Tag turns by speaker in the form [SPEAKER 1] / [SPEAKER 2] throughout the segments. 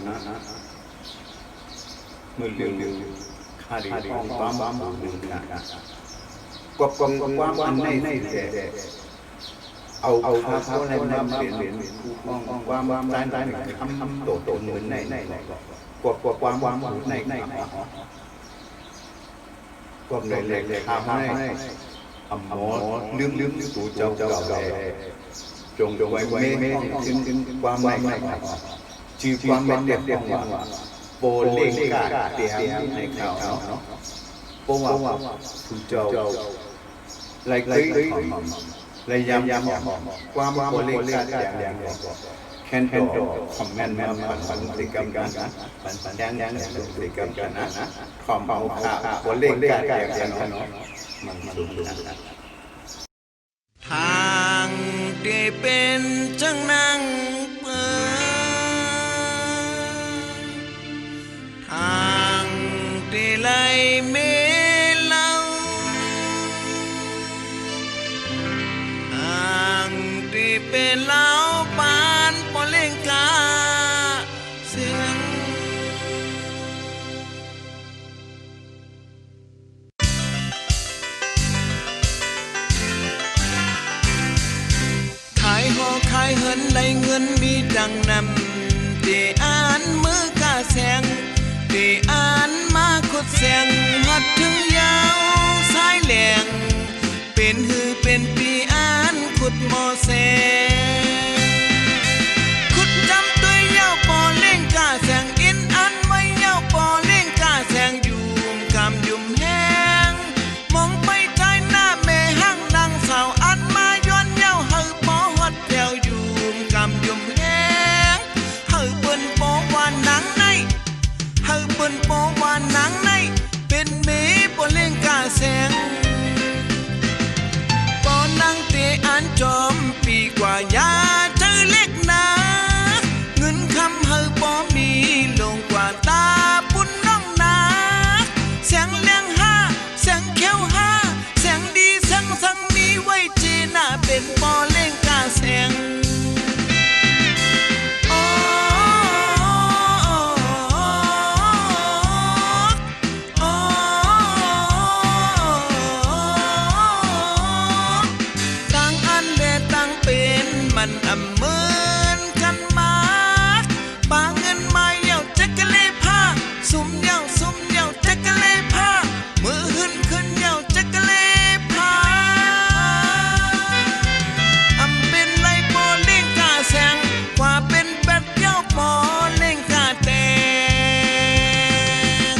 [SPEAKER 1] นะมือเลี้ยวคาดีของความหนึ่งนะกบความอันในแต่เอาเขาในน้ำเปลี่ยนความตายทำโตเหมือนในกบความในกบในทำให้อำหมอลืมสู่เจ้าจงไว้ไม่ถึงความไม่ชื่อความเป็นเด็ดว่าโบเล่กาเตียมในข่าวเนาะเพราะว่าสู่เจ้าไรไรยำความโบเล่กาเตียมแคนโดคอมเมนต์มาปันติกรรมกันปันยังติกรรมกันนะคอมเอาข่าวโบเล่กาเตียมเนาะมันสูง
[SPEAKER 2] ทางที่เป็นจังนั่งเปิดทางที่ไหลเมลาทางที่เป็นเล้าปานปอเล่งกาเสียงขายเหินได้เงินมีดังนำที่อ่านมือกาแสงที่อ่านมาขุดแสงหัดถึงยาวสายแหลงเป็นหือเป็นปีอ่านขุดมอแสงขุดจำตัวยาวปอเล่งกาแสงอินอันไว้ยาวปอเล่งกาแสงยุ่มกำยุ่มแห้งมองไปท้ายหน้าแม่ห้างนางสาวอันมาย้อนยาวเฮอปอฮอดแถวยุ่มกำยุ่มแห้งเฮอเปิ้นปอวานนางในเฮอเปิ้นปอวานนางในเป็นเมปอเล่งกาแสงปอนางเตอันจอมปีกว่ายาเธอเล็กนาเงินคำเฮอปอมีลงกว่าตาปุ่นน้องนาแสงเลี้ยงห้าแสงเขียวห้าแสงดีแสงสังมีไว้จีน่าเป็นปอเล่งกาแสงมันอำเมินกันมาปาเงินมาเย่าจักเลผ้าสุ่มเย่าจักเลผ้ามือขึ้นเย่าจักเลผ้าอำเป็นไรปอเล่งกาแสงกว่าเป็นแบดเย่าปอเล่งกาแตง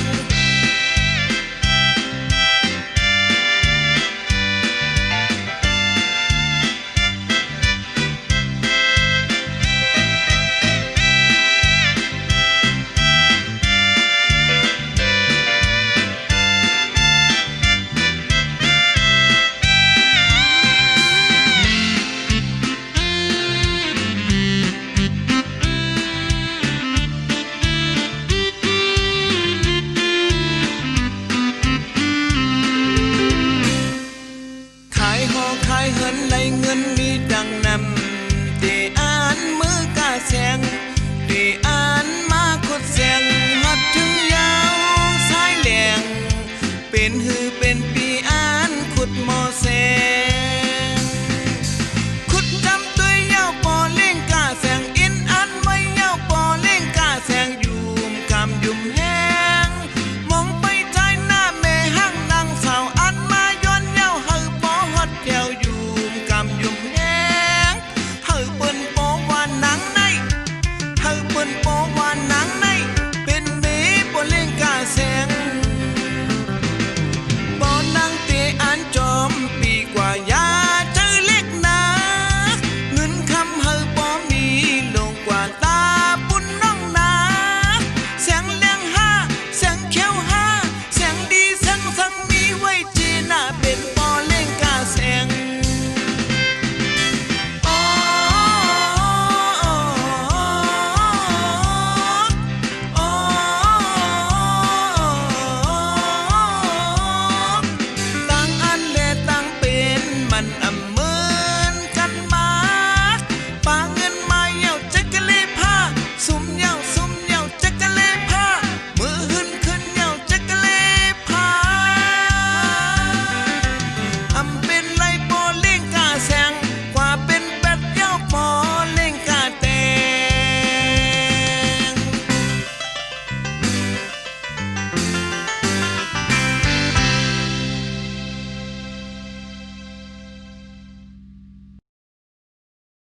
[SPEAKER 2] ขายเหินได้เงินมีดังนำที่อ่านมือกาแสงที่อ่านมาขุดแสงหัดถึงยาวสายแหลงเป็นหือ